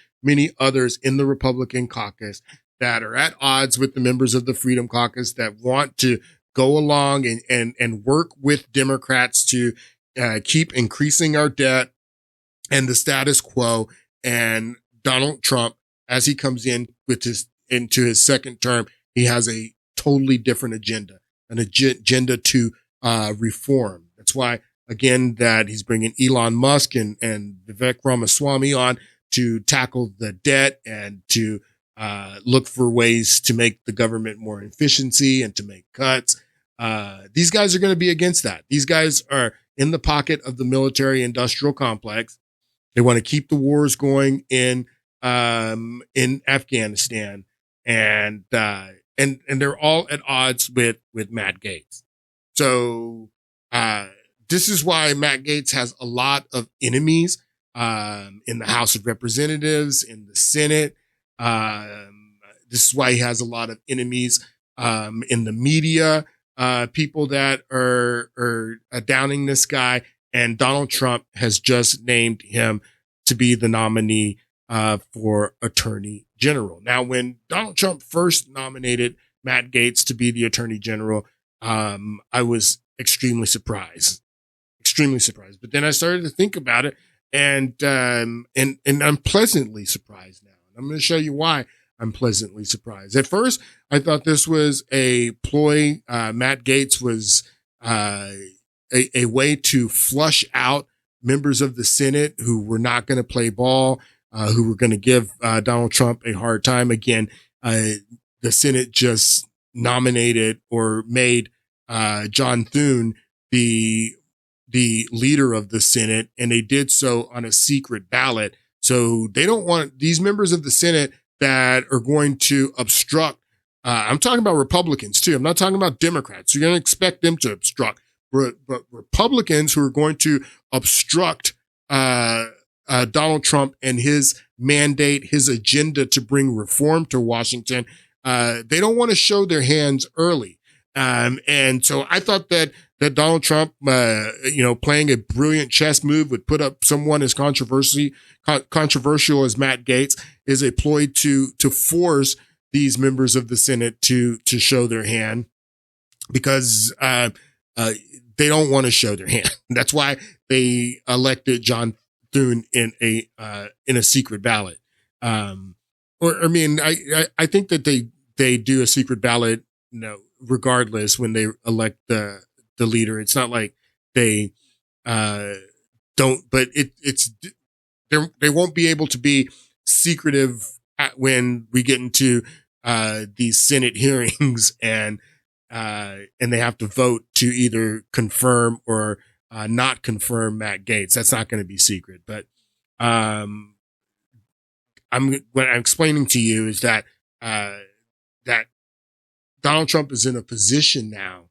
others in the Republican caucus that are at odds with the members of the Freedom Caucus that want to go along and work with Democrats to, keep increasing our debt and the status quo. And Donald Trump, as he comes into his second term, he has a totally different agenda, an agenda to reform. That's why, again, that he's bringing Elon Musk and Vivek Ramaswamy on to tackle the debt and to look for ways to make the government more efficiency and to make cuts. These guys are going to be against that. These guys are in the pocket of the military industrial complex. They want to keep the wars going in Afghanistan, and they're all at odds with Matt Gaetz. So, this is why Matt Gaetz has a lot of enemies, in the House of Representatives, in the Senate. This is why he has a lot of enemies, in the media, people that are downing this guy. And Donald Trump has just named him to be the nominee for Attorney General. Now, when Donald Trump first nominated Matt Gaetz to be the Attorney General, I was extremely surprised. But then I started to think about it, and I'm pleasantly surprised now. I'm going to show you why I'm pleasantly surprised. At first, I thought this was a ploy. Matt Gaetz was a way to flush out members of the Senate who were not going to play ball, who were going to give Donald Trump a hard time. Again, the Senate just nominated or made John Thune the leader of the Senate, and they did so on a secret ballot. So they don't want these members of the Senate that are going to obstruct. I'm talking about Republicans too. I'm not talking about Democrats. You're going to expect them to obstruct. But Republicans who are going to obstruct Donald Trump and his mandate, his agenda to bring reform to Washington, they don't want to show their hands early. And so I thought that Donald Trump, playing a brilliant chess move would put up someone as controversial as Matt Gaetz is a ploy to force these members of the Senate to show their hand, because they don't want to show their hand. That's why they elected John Thune in a secret ballot. I think that they do a secret ballot, regardless when they elect the leader. It's not like they don't, but they won't be able to be secretive when we get into these Senate hearings and and they have to vote to either confirm or not confirm Matt Gaetz. That's not going to be secret, but what I'm explaining to you is that that Donald Trump is in a position now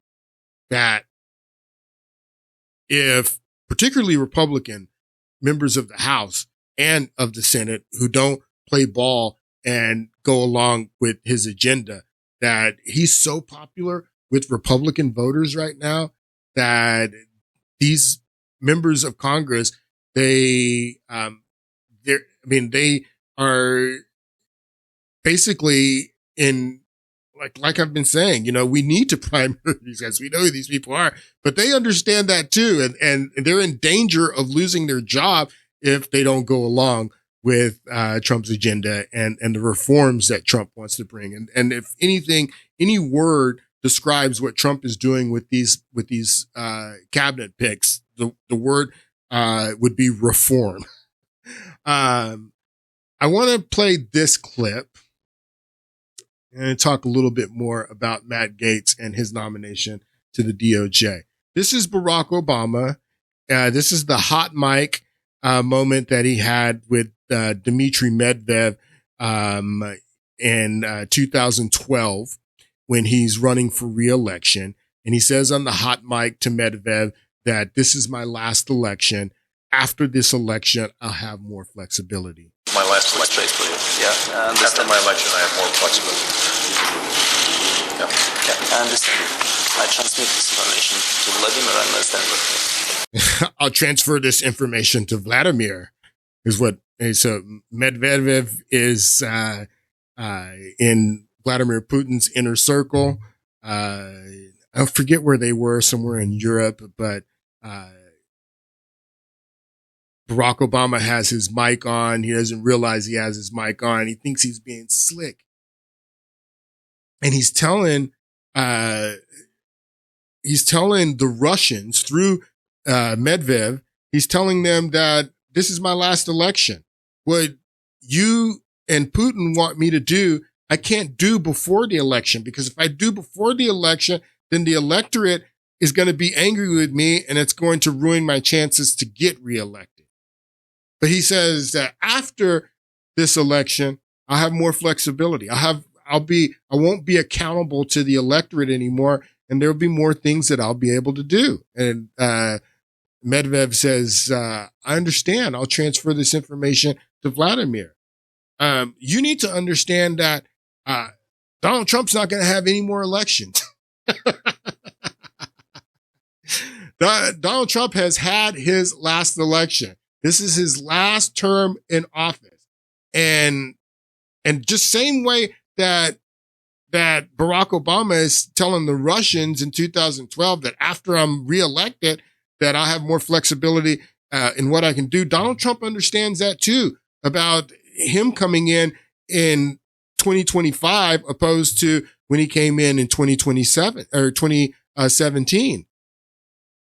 that if particularly Republican members of the House and of the Senate who don't play ball and go along with his agenda, that he's so popular with Republican voters right now that these members of Congress, they are basically in, like I've been saying, we need to primary these guys. We know who these people are, but they understand that too. And they're in danger of losing their job if they don't go along with Trump's agenda and the reforms that Trump wants to bring. And if anything, any word describes what Trump is doing with these cabinet picks, the word would be reform. I want to play this clip and talk a little bit more about Matt Gaetz and his nomination to the DOJ. This is Barack Obama. This is the hot mic moment that he had with Dmitry Medvedev in 2012 when he's running for re-election. And he says on the hot mic to Medvedev that this is my last election. After this election, I'll have more flexibility. My last election, yeah. After my election, I have more flexibility. Yeah, I understand. I transmit this information to Vladimir and understand what. I'll transfer this information to Vladimir, is what. So Medvedev is in Vladimir Putin's inner circle. I forget where they were, somewhere in Europe, but Barack Obama has his mic on. He doesn't realize he has his mic on. He thinks he's being slick. And he's telling the Russians through Medvedev, he's telling them that this is my last election. What you and Putin want me to do, I can't do before the election, because if I do before the election, then the electorate is going to be angry with me and it's going to ruin my chances to get reelected. But he says that after this election, I'll have more flexibility. I won't be accountable to the electorate anymore, and there'll be more things that I'll be able to do. And Medvedev says, I understand. I'll transfer this information to Vladimir. You need to understand that Donald Trump's not going to have any more elections. Donald Trump has had his last election. This is his last term in office. And just same way that Barack Obama is telling the Russians in 2012 that after I'm reelected, that I'll have more flexibility in what I can do. Donald Trump understands that too, about him coming in 2025 opposed to when he came in 2027 or 2017.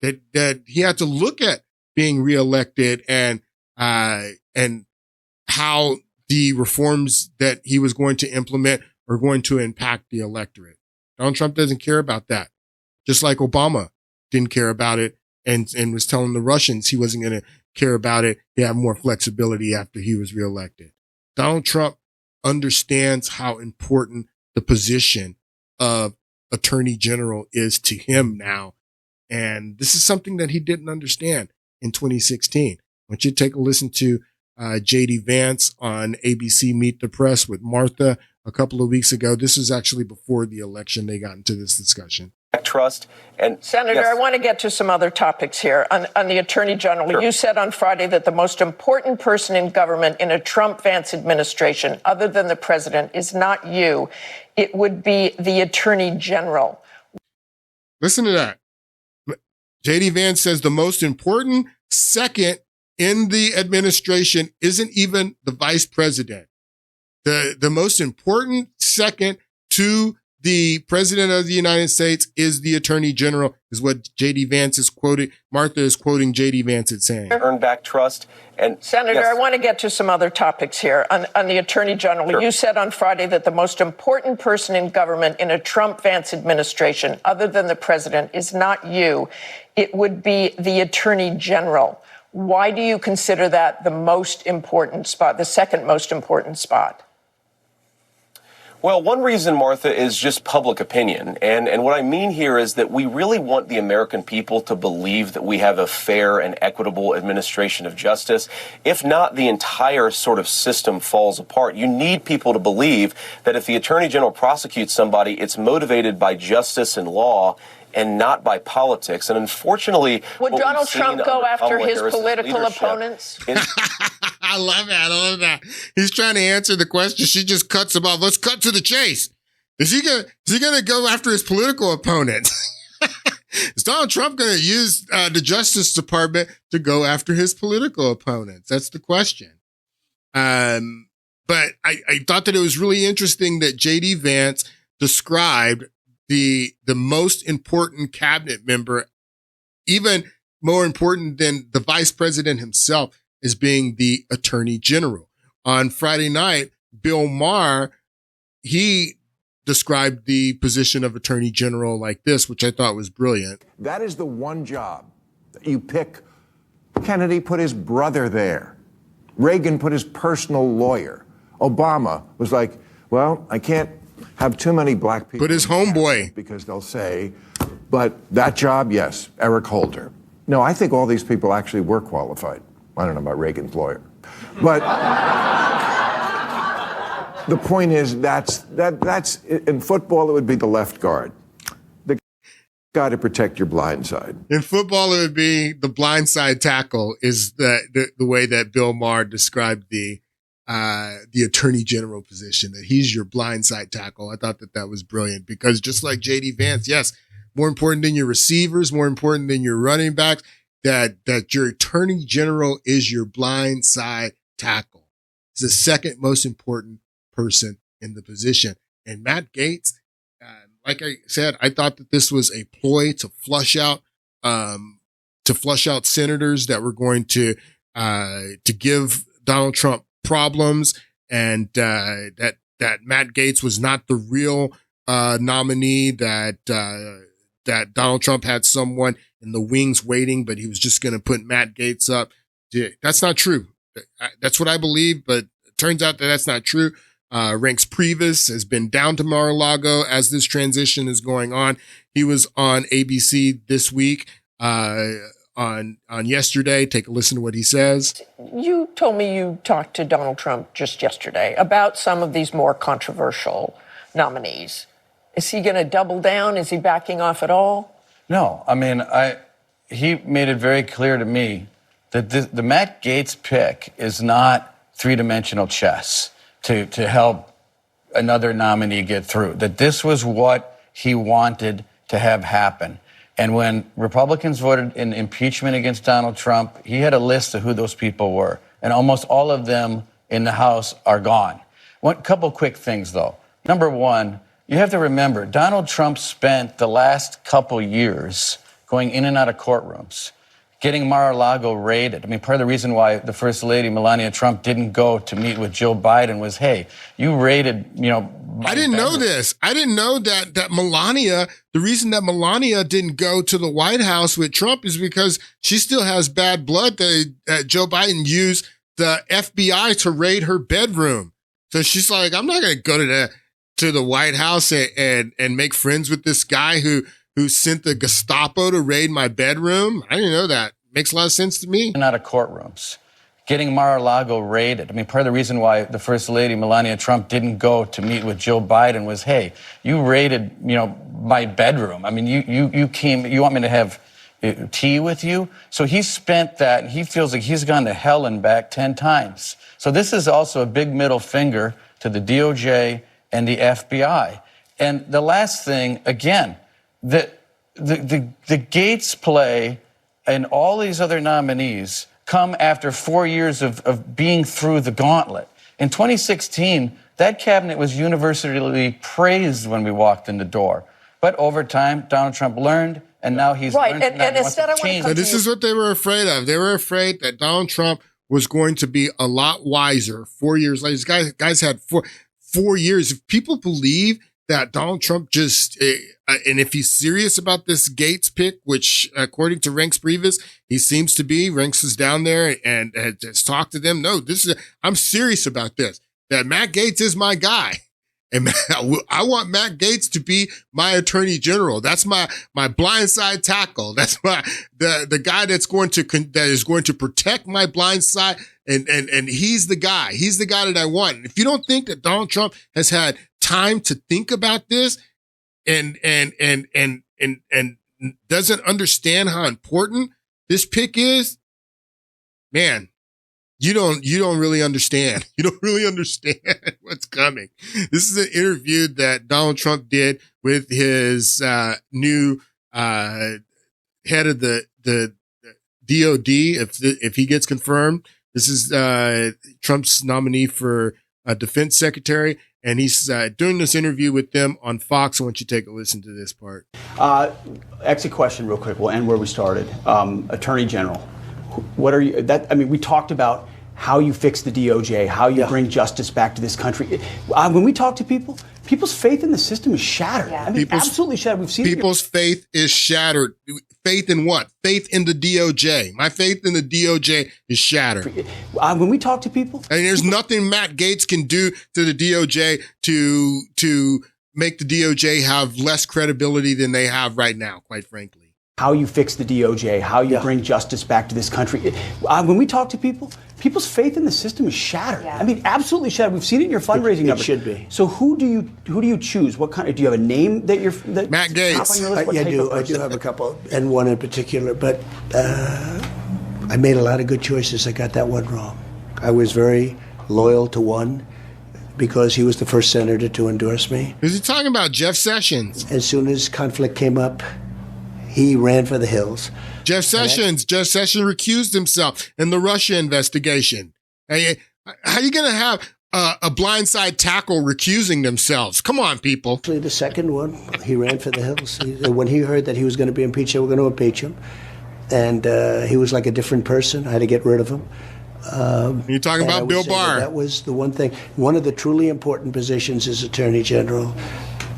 That he had to look at being reelected and how the reforms that he was going to implement are going to impact the electorate. Donald Trump doesn't care about that. Just like Obama didn't care about it and was telling the Russians he wasn't going to care about it. He had more flexibility after he was reelected. Donald Trump understands how important the position of Attorney General is to him now. And this is something that he didn't understand in 2016. I want you to take a listen to J.D. Vance on ABC Meet the Press with Martha a couple of weeks ago. This was actually before the election they got into this discussion. Trust and Senator, yes. I want to get to some other topics here on the Attorney General. Sure. You said on Friday that the most important person in government in a Trump-Vance administration, other than the president, is not you. It would be the Attorney General. Listen to that. J.D. Vance says the most important second in the administration isn't even the vice president. The most important second to the president of the United States is the attorney general, is what J.D. Vance is quoting. Martha is quoting J.D. Vance as saying. Earn back trust. And Senator, yes. I want to get to some other topics here. On the attorney general, Sure. You said on Friday that the most important person in government in a Trump-Vance administration, other than the president, is not you. It would be the attorney general. Why do you consider that the most important spot, the second most important spot? Well, one reason, Martha, is just public opinion. And what I mean here is that we really want the American people to believe that we have a fair and equitable administration of justice. If not, the entire sort of system falls apart. You need people to believe that if the attorney general prosecutes somebody, it's motivated by justice and law and not by politics. And unfortunately, would Donald Trump go after his political opponents? I love that. I love that. He's trying to answer the question. She just cuts him off. Let's cut to the chase. Is he gonna go after his political opponents? Is Donald Trump going to use the Justice Department to go after his political opponents? That's the question. But I thought that it was really interesting that J.D. Vance described the most important cabinet member, even more important than the vice president himself, as being the attorney general. On Friday night, Bill Maher, he described the position of attorney general like this, which I thought was brilliant. That is the one job that you pick. Kennedy put his brother there. Reagan put his personal lawyer. Obama was like, well, I can't have too many black people. Put his homeboy. Because they'll say, but that job, yes, Eric Holder. No, I think all these people actually were qualified. I don't know about Reagan's lawyer. But the point is, that's in football, it would be the left guard. The guy to protect your blind side. In football, it would be the blindside tackle, is the way that Bill Maher described the attorney general position, that he's your blindside tackle. I thought that was brilliant, because just like J.D. Vance, yes, more important than your receivers, more important than your running backs, that your attorney general is your blindside tackle. He's the second most important person in the position. And Matt Gaetz, like I said, I thought that this was a ploy to flush out senators that were going to give Donald Trump problems, and that Matt Gaetz was not the real nominee, that Donald Trump had someone in the wings waiting, but he was just going to put Matt Gaetz up. That's not true. That's what I believe, but it turns out that that's not true. Reince Priebus has been down to Mar-a-Lago as this transition is going on. He was on ABC this week, on yesterday. Take a listen to what he says. You told me you talked to Donald Trump just yesterday about some of these more controversial nominees. Is he going to double down? Is he backing off at all? No. I mean, he made it very clear to me that the Matt Gaetz pick is not three-dimensional chess to help another nominee get through, that this was what he wanted to have happen. And when Republicans voted in impeachment against Donald Trump, he had a list of who those people were. And almost all of them in the House are gone. One couple quick things, though. Number one, you have to remember, Donald Trump spent the last couple years going in and out of courtrooms, getting Mar-a-Lago raided. I mean, part of the reason why the First Lady, Melania Trump, didn't go to meet with Joe Biden was, hey, you raided, I didn't know this. I didn't know that Melania, the reason that Melania didn't go to the White House with Trump is because she still has bad blood that Joe Biden used the FBI to raid her bedroom. So she's like, I'm not going to go to the White House and make friends with this guy who sent the Gestapo to raid my bedroom. I didn't know that. Makes a lot of sense to me. Out of courtrooms, getting Mar-a-Lago raided. I mean, part of the reason why the First Lady, Melania Trump, didn't go to meet with Joe Biden was, hey, you raided, my bedroom. I mean, you came, you want me to have tea with you? So he spent that, and he feels like he's gone to hell and back 10 times. So this is also a big middle finger to the DOJ and the FBI. And the last thing, again, the Gaetz play and all these other nominees come after 4 years of being through the gauntlet. In 2016, That cabinet was universally praised when we walked in the door. But over time, Donald Trump learned, and now he's learned from that and wants to change. So this is what they were afraid of. They were afraid that Donald Trump was going to be a lot wiser 4 years later. These guys had 4 years. If people believe that Donald Trump just, and if he's serious about this Gaetz pick, which according to Reince Priebus, he seems to be, Reince is down there and has talked to them. No, I'm serious about this, that Matt Gaetz is my guy. And I want Matt Gaetz to be my attorney general. That's my blindside tackle. That's the guy that is going to protect my blindside. And he's the guy. He's the guy that I want. And if you don't think that Donald Trump has had time to think about this and doesn't understand how important this pick is, man, you don't really understand. You don't really understand what's coming. This is an interview that Donald Trump did with his new head of the DOD. If he gets confirmed, this is Trump's nominee for defense secretary, and he's doing this interview with them on Fox. I want you to take a listen to this part. Exit question, real quick. We'll end where we started. Attorney General, what are you? We talked about how you fix the DOJ, how you bring justice back to this country. When we talk to people, people's faith in the system is shattered. Absolutely shattered. We've seen people's faith is shattered. Faith in what? Faith in the DOJ. My faith in the DOJ is shattered. When we talk to people, and there's nothing Matt Gaetz can do to the DOJ to make the DOJ have less credibility than they have right now, quite frankly. How you fix the DOJ, how you bring justice back to this country. When we talk to people, people's faith in the system is shattered. Absolutely shattered. We've seen it in your fundraising numbers. It should be. So who do you choose? What kind? Do you have a name that you're? Matt Gaetz. I do have a couple, and one in particular. But I made a lot of good choices. I got that one wrong. I was very loyal to one, because he was the first senator to endorse me. Is he talking about Jeff Sessions? As soon as conflict came up, he ran for the hills. Jeff Sessions recused himself in the Russia investigation. How are you going to have a blindside tackle recusing themselves? Come on, people. Actually, the second one, he ran for the hills. When he heard that he was going to be impeached, they were going to impeach him. And he was like a different person. I had to get rid of him. You're talking about Bill Barr. That was the one thing. One of the truly important positions is Attorney General.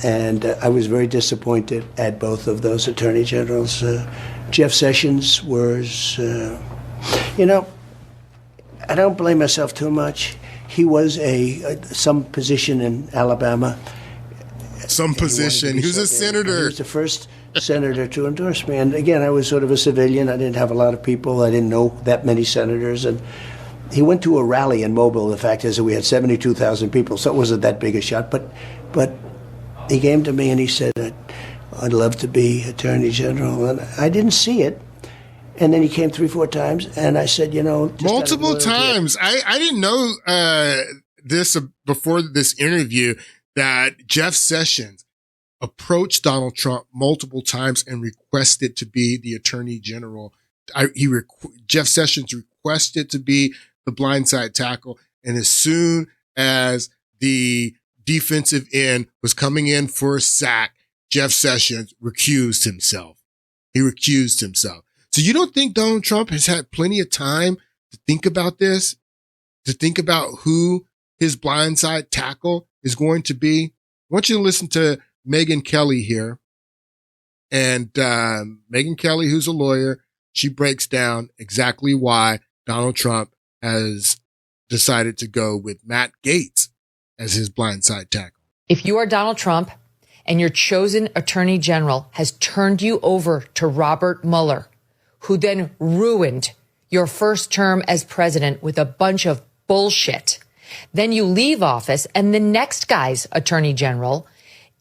And I was very disappointed at both of those attorney generals. Jeff Sessions was, I don't blame myself too much. He was some position in Alabama. Some position. He was a senator. He was the first senator to endorse me. And again, I was sort of a civilian. I didn't have a lot of people. I didn't know that many senators. And he went to a rally in Mobile. The fact is that we had 72,000 people, so it wasn't that big a shot. But he came to me and he said, I'd love to be Attorney General. And I didn't see it. And then he came 3-4 times, and I said, multiple times. I didn't know this before this interview, that Jeff Sessions approached Donald Trump multiple times and requested to be the Attorney General. Jeff Sessions requested to be the blindside tackle, and as soon as the defensive end was coming in for a sack, Jeff Sessions recused himself. He recused himself. So you don't think Donald Trump has had plenty of time to think about this, to think about who his blindside tackle is going to be? I want you to listen to Megyn Kelly here. And Megyn Kelly, who's a lawyer, she breaks down exactly why Donald Trump has decided to go with Matt Gaetz as his blindside tackle. If you are Donald Trump and your chosen attorney general has turned you over to Robert Mueller, who then ruined your first term as president with a bunch of bullshit, then you leave office and the next guy's attorney general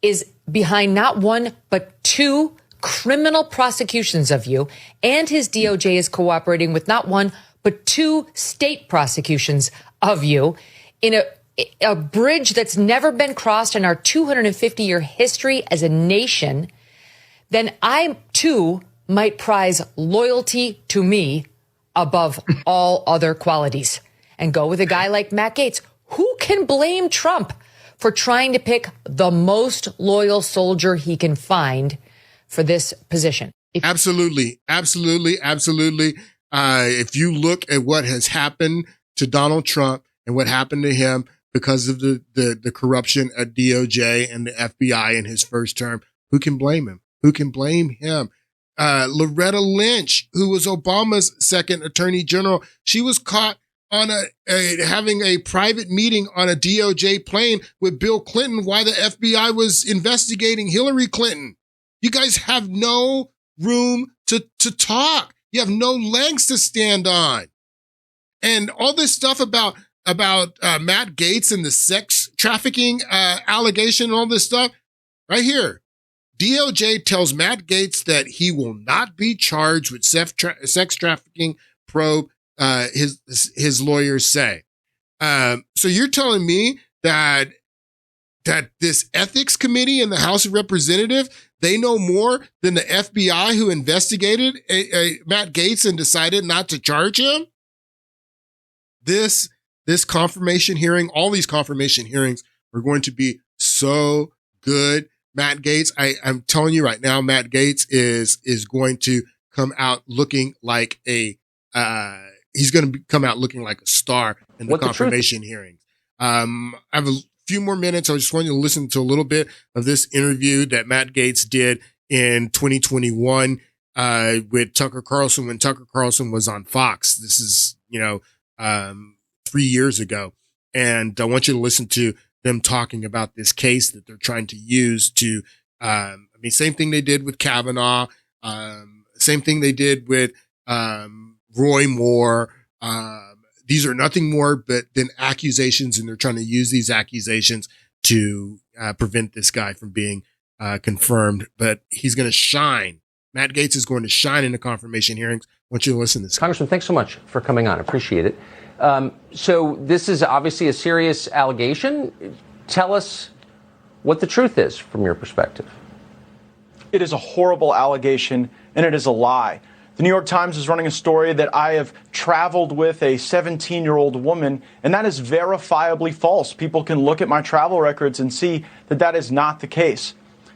is behind not one, but 2 criminal prosecutions of you, and his DOJ is cooperating with not one, but 2 state prosecutions of you in a bridge that's never been crossed in our 250-year history as a nation, then I, too, might prize loyalty to me above all other qualities and go with a guy like Matt Gaetz. Who can blame Trump for trying to pick the most loyal soldier he can find for this position. Absolutely. If you look at what has happened to Donald Trump and what happened to him because of the corruption at DOJ and the FBI in his first term, who can blame him? Who can blame him? Loretta Lynch, who was Obama's second attorney general, she was caught on having a private meeting on a DOJ plane with Bill Clinton while the FBI was investigating Hillary Clinton. You guys have no room to talk. You have no legs to stand on. And all this stuff about Matt Gaetz and the sex trafficking allegation and all this stuff, right here. DOJ tells Matt Gaetz that he will not be charged with sex trafficking probe, his lawyers say. So you're telling me that this ethics committee in the House of Representatives, they know more than the FBI who investigated Matt Gaetz and decided not to charge him? This confirmation hearing, all these confirmation hearings are going to be so good. Matt Gaetz, I'm telling you right now, Matt Gaetz is going to come out looking like he's going to come out looking like a star in the confirmation hearings. I have a few more minutes. I just want you to listen to a little bit of this interview that Matt Gaetz did in 2021 with Tucker Carlson when Tucker Carlson was on Fox. This is, 3 years ago. And I want you to listen to them talking about this case that they're trying to use to, same thing they did with Kavanaugh, same thing they did with Roy Moore. These are nothing more than accusations, and they're trying to use these accusations to prevent this guy from being confirmed. But he's going to shine. Matt Gaetz is going to shine in the confirmation hearings. I want you to listen to this. Congressman, thanks so much for coming on. Appreciate it. So this is obviously a serious allegation. Tell us what the truth is from your perspective. It is a horrible allegation, and it is a lie. The New York Times is running a story that I have traveled with a 17-year-old woman, and that is verifiably false. People can look at my travel records and see that that is not the case.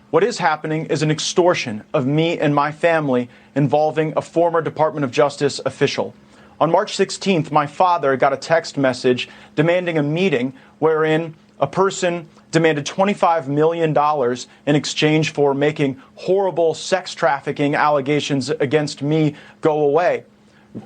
What is happening is an extortion of me and my family involving a former Department of Justice official. On March 16th, my father got a text message demanding a meeting wherein a person demanded $25 million in exchange for making horrible sex trafficking allegations against me go away.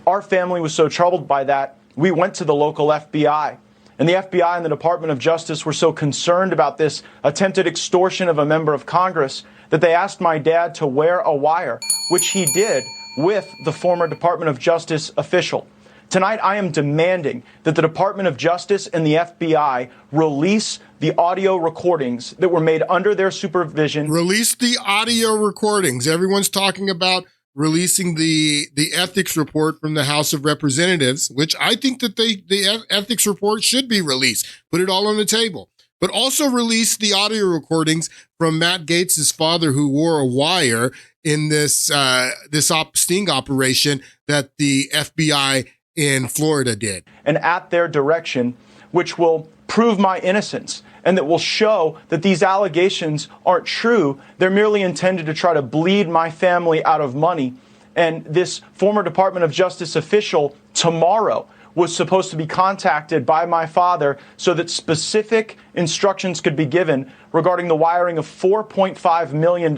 Our family was so troubled by that, we went to the local FBI. And the FBI and the Department of Justice were so concerned about this attempted extortion of a member of Congress that they asked my dad to wear a wire, which he did with the former Department of Justice official. Tonight, I am demanding that the Department of Justice and the FBI release the audio recordings that were made under their supervision. Release the audio recordings. Everyone's talking about releasing the ethics report from the House of Representatives, which I think that the ethics report should be released. Put it all on the table. But also release the audio recordings from Matt Gaetz' father, who wore a wire in this sting operation that the FBI in Florida did. And at their direction, which will prove my innocence and that will show that these allegations aren't true. They're merely intended to try to bleed my family out of money. And this former Department of Justice official tomorrow was supposed to be contacted by my father so that specific instructions could be given regarding the wiring of $4.5 million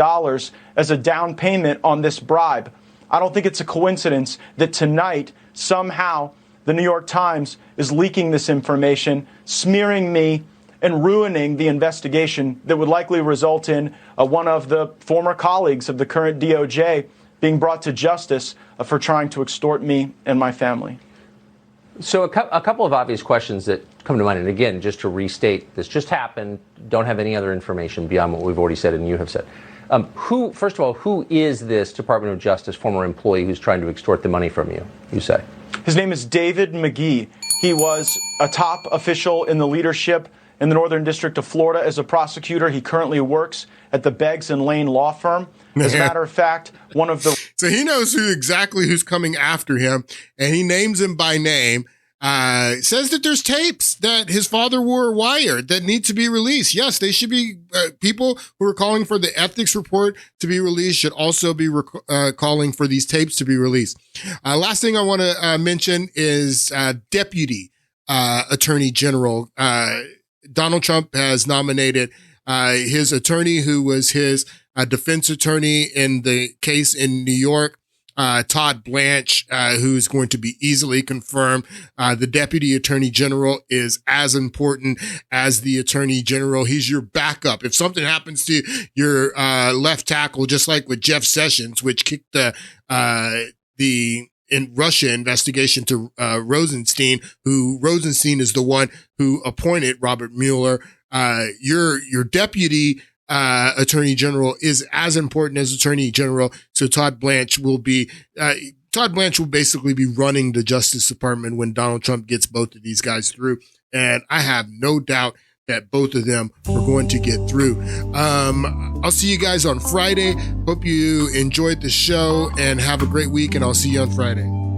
as a down payment on this bribe. I don't think it's a coincidence that tonight, somehow, the New York Times is leaking this information, smearing me, and ruining the investigation that would likely result in one of the former colleagues of the current DOJ being brought to justice for trying to extort me and my family. So a couple of obvious questions that come to mind. And again, just to restate, this just happened. Don't have any other information beyond what we've already said and you have said. First of all, who is this Department of Justice former employee who's trying to extort the money from you, you say? His name is David McGee. He was a top official in the leadership in the Northern District of Florida as a prosecutor. He currently works at the Beggs and Lane law firm. As a matter of fact, one of the... So he knows exactly who's coming after him, and he names him by name. says that there's tapes that his father wore wired that need to be released. Yes, they should be, people who are calling for the ethics report to be released should also be calling for these tapes to be released. Last thing I want to mention is Deputy Attorney General. Donald Trump has nominated his attorney, who was his defense attorney in the case in New York, Todd Blanche, who's going to be easily confirmed. The Deputy Attorney General is as important as the Attorney General. He's your backup. If something happens to your left tackle, just like with Jeff Sessions, which kicked the in Russia investigation to Rosenstein, who Rosenstein is the one who appointed Robert Mueller. Your deputy Attorney General is as important as Attorney General. So Todd Blanche will basically be running the Justice Department when Donald Trump gets both of these guys through. And I have no doubt that both of them are going to get through. I'll see you guys on Friday. Hope you enjoyed the show and have a great week, and I'll see you on Friday.